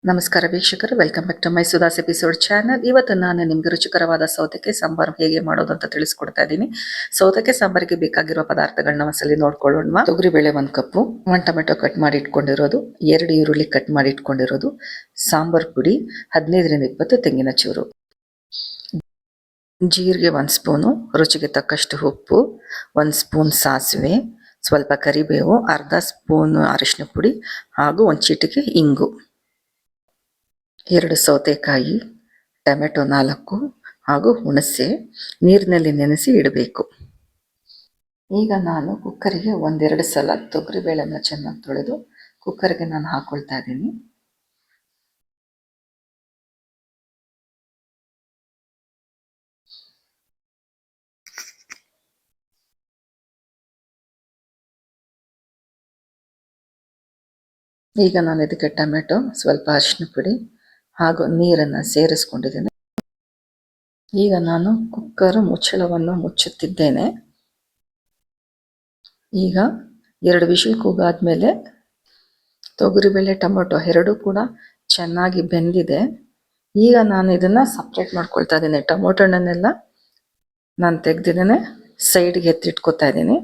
ನಮಸ್ಕಾರ ವೀಕ್ಷಕರು, welcome back to my Sudha's episode channel. ಇವತ್ತು ನಾನು ನಿಮ್ಗೆ ರುಚಿಕರವಾದ ಸೌತೆಕಾಯಿ ಸಾಂಬಾರು ಹೇಗೆ ಮಾಡೋದು ಅಂತ ತಿಳಿಸ್ಕೊಡ್ತಾ ಇದ್ದೀನಿ. ಸೌತೆಕಾಯಿ ಸಾಂಬಾರಿಗೆ ಬೇಕಾಗಿರುವ ಪದಾರ್ಥಗಳನ್ನ ಒಂದ್ಸಲಿ ನೋಡ್ಕೊಳ್ಳೋಣ. ತೊಗರಿಬೇಳೆ 1 ಕಪ್ಪು, 1 ಟೊಮೆಟೊ ಕಟ್ ಮಾಡಿ ಇಟ್ಕೊಂಡಿರೋದು, 2 ಈರುಳ್ಳಿ ಕಟ್ ಮಾಡಿ ಇಟ್ಕೊಂಡಿರೋದು, ಸಾಂಬಾರ್ ಪುಡಿ 15ರಿಂದ 20 ತೆಂಗಿನ ಚೂರು, ಜೀರಿಗೆ 1 ಸ್ಪೂನು, ರುಚಿಗೆ ತಕ್ಕಷ್ಟು ಉಪ್ಪು, 1 ಸ್ಪೂನ್ ಸಾಸಿವೆ, ಸ್ವಲ್ಪ ಕರಿಬೇವು, ಅರ್ಧ ಸ್ಪೂನ್ ಅರಿಶಿನ ಪುಡಿ ಹಾಗೂ 1 ಚಿಟಿಕೆ ಇಂಗು, 2 ಸೌತೆಕಾಯಿ, ಟೊಮೆಟೊ 4 ಹಾಗೂ ಹುಣಸೆ ನೀರಿನಲ್ಲಿ ನೆನೆಸಿ ಇಡಬೇಕು. ಈಗ ನಾನು ಕುಕ್ಕರಿಗೆ 1-2 ಸಲ ತೊಗರಿಬೇಳೆನ ಚೆನ್ನಾಗಿ ತೊಳೆದು ಕುಕ್ಕರ್ಗೆ ನಾನು ಹಾಕೊಳ್ತಾ ಇದ್ದೀನಿ. ಈಗ ನಾನು ಇದಕ್ಕೆ ಟೊಮೆಟೊ, ಸ್ವಲ್ಪ ಅರಿಶಿನ ಪುಡಿ ಹಾಗೂ ನೀರನ್ನು ಸೇರಿಸ್ಕೊಂಡಿದ್ದೇನೆ. ಈಗ ನಾನು ಕುಕ್ಕರ್ ಮುಚ್ಚಳವನ್ನು ಮುಚ್ಚುತ್ತಿದ್ದೇನೆ. ಈಗ 2 ವಿಷಲ್ ಕೂಗಾದ್ಮೇಲೆ ತೊಗರಿಬೇಳೆ ಟೊಮೆಟೊ 2 ಕೂಡ ಚೆನ್ನಾಗಿ ಬೆಂದಿದೆ. ಈಗ ನಾನು ಇದನ್ನು ಸಪ್ರೇಟ್ ಮಾಡ್ಕೊಳ್ತಾ ಇದ್ದೀನಿ. ಟೊಮೊಟೊನೆಲ್ಲ ನಾನು ತೆಗೆದಿದ್ದೇನೆ, ಸೈಡ್ಗೆ ಎತ್ತಿಟ್ಕೊತಾ ಇದ್ದೀನಿ.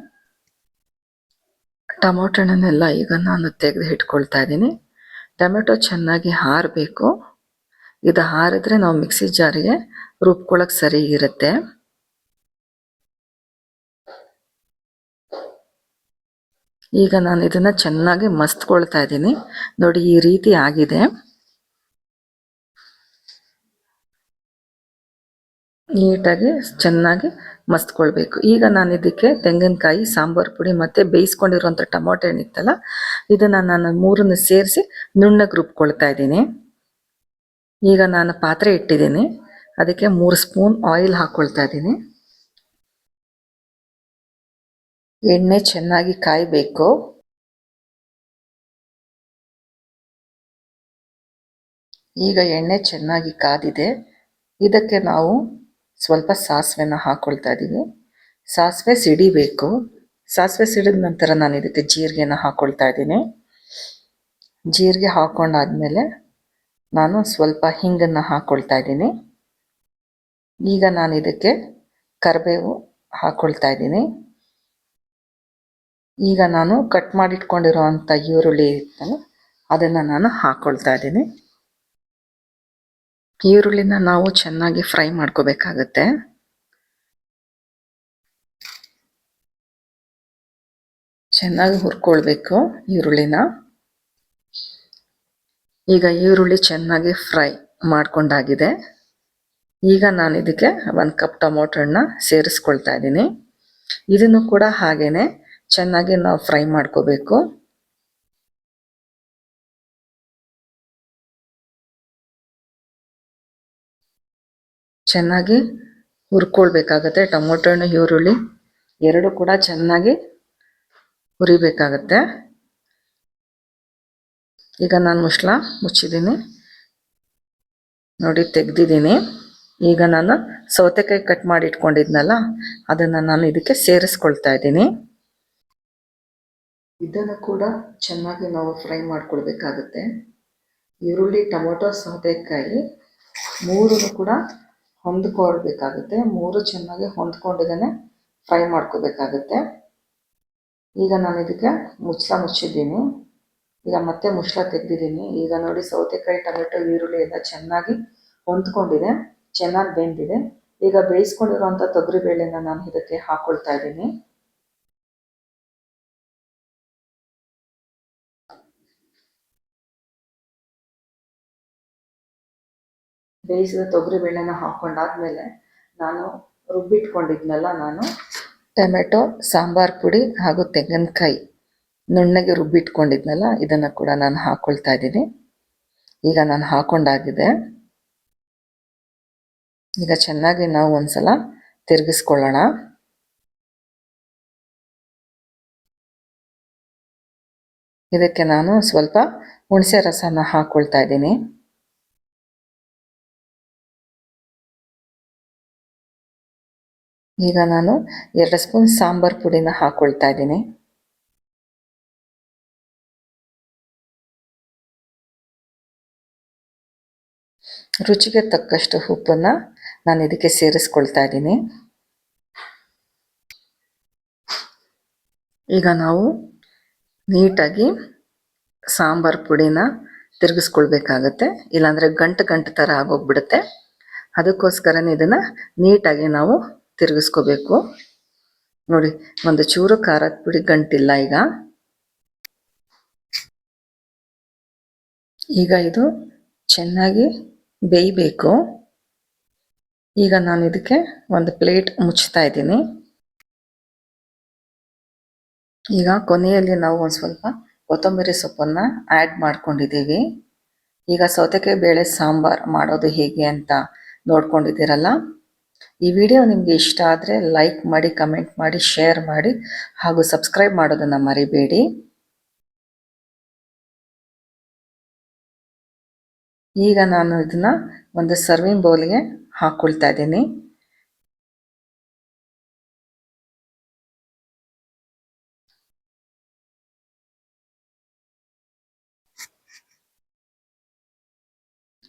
ಟೊಮೊಟೊನೆಲ್ಲ ಈಗ ನಾನು ತೆಗೆದು ಇಟ್ಕೊಳ್ತಾ ಇದ್ದೀನಿ. ಟೊಮೆಟೊ ಚೆನ್ನಾಗಿ ಆರಬೇಕು. ಇದು ಆರಿದ್ರೆ ನಾವು ಮಿಕ್ಸಿ ಜಾರಿಗೆ ರುಬ್ಕೊಳ್ಳೋಕೆ ಸರಿ ಇರುತ್ತೆ. ಈಗ ನಾನು ಇದನ್ನು ಚೆನ್ನಾಗಿ ಮಸ್ತ್ಕೊಳ್ತಾ ಇದ್ದೀನಿ. ನೋಡಿ, ಈ ರೀತಿ ಆಗಿದೆ. ನೀಟಾಗಿ ಚೆನ್ನಾಗಿ ಮಸ್ತ್ಕೊಳ್ಬೇಕು. ಈಗ ನಾನು ಇದಕ್ಕೆ ತೆಂಗಿನಕಾಯಿ, ಸಾಂಬಾರು ಪುಡಿ ಮತ್ತು ಬೇಯಿಸ್ಕೊಂಡಿರುವಂಥ ಟೊಮೊಟೊ ಏನಿತ್ತಲ್ಲ, ಇದನ್ನು ನಾನು 3 ಸೇರಿಸಿ ನುಣ್ಣಗೆ ರುಬ್ಕೊಳ್ತಾ ಇದ್ದೀನಿ. ಈಗ ನಾನು ಪಾತ್ರೆ ಇಟ್ಟಿದ್ದೀನಿ, ಅದಕ್ಕೆ 3 ಸ್ಪೂನ್ ಆಯಿಲ್ ಹಾಕ್ಕೊಳ್ತಾ ಇದ್ದೀನಿ. ಎಣ್ಣೆ ಚೆನ್ನಾಗಿ ಕಾಯಬೇಕು. ಈಗ ಎಣ್ಣೆ ಚೆನ್ನಾಗಿ ಕಾದಿದೆ. ಇದಕ್ಕೆ ನಾವು ಸ್ವಲ್ಪ ಸಾಸಿವೆನ ಹಾಕ್ಕೊಳ್ತಾ ಇದ್ದೀವಿ. ಸಾಸಿವೆ ಸಿಡಿಬೇಕು. ಸಾಸಿವೆ ಸಿಡಿದ ನಂತರ ನಾನು ಇದಕ್ಕೆ ಜೀರಿಗೆನ ಹಾಕ್ಕೊಳ್ತಾ ಇದ್ದೀನಿ. ಜೀರಿಗೆ ಹಾಕ್ಕೊಂಡಾದ್ಮೇಲೆ ನಾನು ಸ್ವಲ್ಪ ಹಿಂಗನ್ನು ಹಾಕ್ಕೊಳ್ತಾ ಇದ್ದೀನಿ. ಈಗ ನಾನು ಇದಕ್ಕೆ ಕರಿಬೇವು ಹಾಕ್ಕೊಳ್ತಾ ಇದ್ದೀನಿ. ಈಗ ನಾನು ಕಟ್ ಮಾಡಿಟ್ಕೊಂಡಿರೋವಂಥ ಈರುಳ್ಳಿ ಇತ್ತಲ್ಲ, ಅದನ್ನು ನಾನು ಹಾಕ್ಕೊಳ್ತಾ ಇದ್ದೀನಿ. ಈರುಳ್ಳಿನ ನಾವು ಚೆನ್ನಾಗಿ ಫ್ರೈ ಮಾಡ್ಕೋಬೇಕಾಗತ್ತೆ. ಚೆನ್ನಾಗಿ ಹುರ್ಕೊಳ್ಬೇಕು ಈರುಳ್ಳಿನ. ಈಗ ಈರುಳ್ಳಿ ಚೆನ್ನಾಗಿ ಫ್ರೈ ಮಾಡ್ಕೊಂಡಾಗಿದೆ. ಈಗ ನಾನು ಇದಕ್ಕೆ 1 ಕಪ್ ಟೊಮೊಟೊನ ಸೇರಿಸ್ಕೊಳ್ತಾ ಇದ್ದೀನಿ. ಇದನ್ನು ಕೂಡ ಹಾಗೇನೆ ಚೆನ್ನಾಗಿ ನಾವು ಫ್ರೈ ಮಾಡ್ಕೋಬೇಕು. ಚೆನ್ನಾಗಿ ಹುರ್ಕೊಳ್ಬೇಕಾಗತ್ತೆ. ಟೊಮೊಟೊನ ಈರುಳ್ಳಿ 2 ಕೂಡ ಚೆನ್ನಾಗಿ ಹುರಿಬೇಕಾಗತ್ತೆ. ಈಗ ನಾನು ಮುಚ್ಚಿದ್ದೀನಿ. ನೋಡಿ, ತೆಗ್ದಿದ್ದೀನಿ. ಈಗ ನಾನು ಸೌತೆಕಾಯಿ ಕಟ್ ಮಾಡಿ ಇಟ್ಕೊಂಡಿದ್ನಲ್ಲ, ಅದನ್ನು ನಾನು ಇದಕ್ಕೆ ಸೇರಿಸ್ಕೊಳ್ತಾ ಇದ್ದೀನಿ. ಇದನ್ನು ಕೂಡ ಚೆನ್ನಾಗಿ ನಾವು ಫ್ರೈ ಮಾಡ್ಕೊಳ್ಬೇಕಾಗತ್ತೆ. ಈರುಳ್ಳಿ, ಟೊಮೊಟೊ, ಸೌತೆಕಾಯಿ 3 ಕೂಡ ಹೊಂದ್ಕೊಳ್ಬೇಕಾಗುತ್ತೆ. 3 ಚೆನ್ನಾಗಿ ಹೊಂದ್ಕೊಂಡಿದ್ದೇನೆ ಫ್ರೈ ಮಾಡ್ಕೋಬೇಕಾಗುತ್ತೆ. ಈಗ ನಾನು ಇದಕ್ಕೆ ಮುಚ್ಚಿದ್ದೀನಿ. ಈಗ ಮತ್ತೆ ಮುಚ್ಚಳ ತೆಗೆದಿದ್ದೀನಿ. ಈಗ ನೋಡಿ, ಸೌತೆಕಾಯಿ, ಟೊಮೆಟೊ, ಈರುಳ್ಳಿ ಎಲ್ಲ ಚೆನ್ನಾಗಿ ಹೊಂದ್ಕೊಂಡಿದೆ, ಚೆನ್ನಾಗಿ ಬೆಂದಿದೆ. ಈಗ ಬೇಯಿಸ್ಕೊಂಡಿರುವಂಥ ತೊಗರಿಬೇಳೆನ ನಾನು ಇದಕ್ಕೆ ಹಾಕ್ಕೊಳ್ತಾ ಇದ್ದೀನಿ. ಬೇಯಿಸಿದ ತೊಗರಿಬೇಳೆನ ಹಾಕ್ಕೊಂಡಾದ್ಮೇಲೆ ನಾನು ರುಬ್ಬಿಟ್ಕೊಂಡಿದ್ನಲ್ಲ, ನಾನು ಟೊಮೆಟೊ, ಸಾಂಬಾರು ಪುಡಿ ಹಾಗೂ ತೆಂಗಿನಕಾಯಿ ನುಣ್ಣಗೆ ರುಬ್ಬಿಟ್ಕೊಂಡಿದ್ನಲ್ಲ, ಇದನ್ನು ಕೂಡ ನಾನು ಹಾಕ್ಕೊಳ್ತಾ ಇದ್ದೀನಿ. ಈಗ ನಾನು ಹಾಕ್ಕೊಂಡಾಗಿದೆ. ಈಗ ಚೆನ್ನಾಗಿ ನಾವು ಒಂದ್ಸಲ ತಿರುಗಿಸ್ಕೊಳ್ಳೋಣ. ಇದಕ್ಕೆ ನಾನು ಸ್ವಲ್ಪ ಹುಣಸೆ ರಸನ ಹಾಕ್ಕೊಳ್ತಾ ಇದ್ದೀನಿ. ಈಗ ನಾನು 2 ಸ್ಪೂನ್ ಸಾಂಬಾರು ಪುಡಿನ ಹಾಕ್ಕೊಳ್ತಾ ಇದ್ದೀನಿ. ರುಚಿಗೆ ತಕ್ಕಷ್ಟು ಉಪ್ಪನ್ನು ನಾನು ಇದಕ್ಕೆ ಸೇರಿಸ್ಕೊಳ್ತಾ ಇದ್ದೀನಿ. ಈಗ ನಾವು ನೀಟಾಗಿ ಸಾಂಬಾರು ಪುಡಿನ ತಿರುಗಿಸ್ಕೊಳ್ಬೇಕಾಗತ್ತೆ, ಇಲ್ಲಾಂದರೆ ಗಂಟು ಥರ ಆಗೋಗ್ಬಿಡುತ್ತೆ. ಅದಕ್ಕೋಸ್ಕರನೇ ಇದನ್ನು ನೀಟಾಗಿ ನಾವು ತಿರುಗಿಸ್ಕೋಬೇಕು. ನೋಡಿ, ಒಂದು ಚೂರು ಖಾರದ ಪುಡಿ ಗಂಟಿಲ್ಲ. ಈಗ ಇದು ಚೆನ್ನಾಗಿ ಬೇಯಬೇಕು. ಈಗ ನಾನು ಇದಕ್ಕೆ ಒಂದು ಪ್ಲೇಟ್ ಮುಚ್ತಾ ಇದ್ದೀನಿ. ಈಗ ಕೊನೆಯಲ್ಲಿ ನಾವು ಒಂದು ಸ್ವಲ್ಪ ಕೊತ್ತಂಬರಿ ಸೊಪ್ಪನ್ನು ಆ್ಯಡ್ ಮಾಡ್ಕೊಂಡಿದ್ದೀವಿ. ಈಗ ಸೌತೆಕಾಯಿ ಬೇಳೆ ಸಾಂಬಾರು ಮಾಡೋದು ಹೇಗೆ ಅಂತ ನೋಡ್ಕೊಂಡಿದ್ದೀರಲ್ಲ. ಈ ವಿಡಿಯೋ ನಿಮಗೆ ಇಷ್ಟ ಆದರೆ ಲೈಕ್ ಮಾಡಿ, ಕಮೆಂಟ್ ಮಾಡಿ, ಶೇರ್ ಮಾಡಿ ಹಾಗೂ ಸಬ್ಸ್ಕ್ರೈಬ್ ಮಾಡೋದನ್ನು ಮರಿಬೇಡಿ. ಈಗ ನಾನು ಇದನ್ನು ಒಂದು ಸರ್ವಿಂಗ್ ಬೌಲ್ಗೆ ಹಾಕ್ಕೊಳ್ತಾ ಇದ್ದೀನಿ.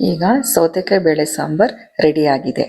ಈಗ ಸೌತೆಕಾಯಿ ಬೇಳೆ ಸಾಂಬಾರು ರೆಡಿಯಾಗಿದೆ.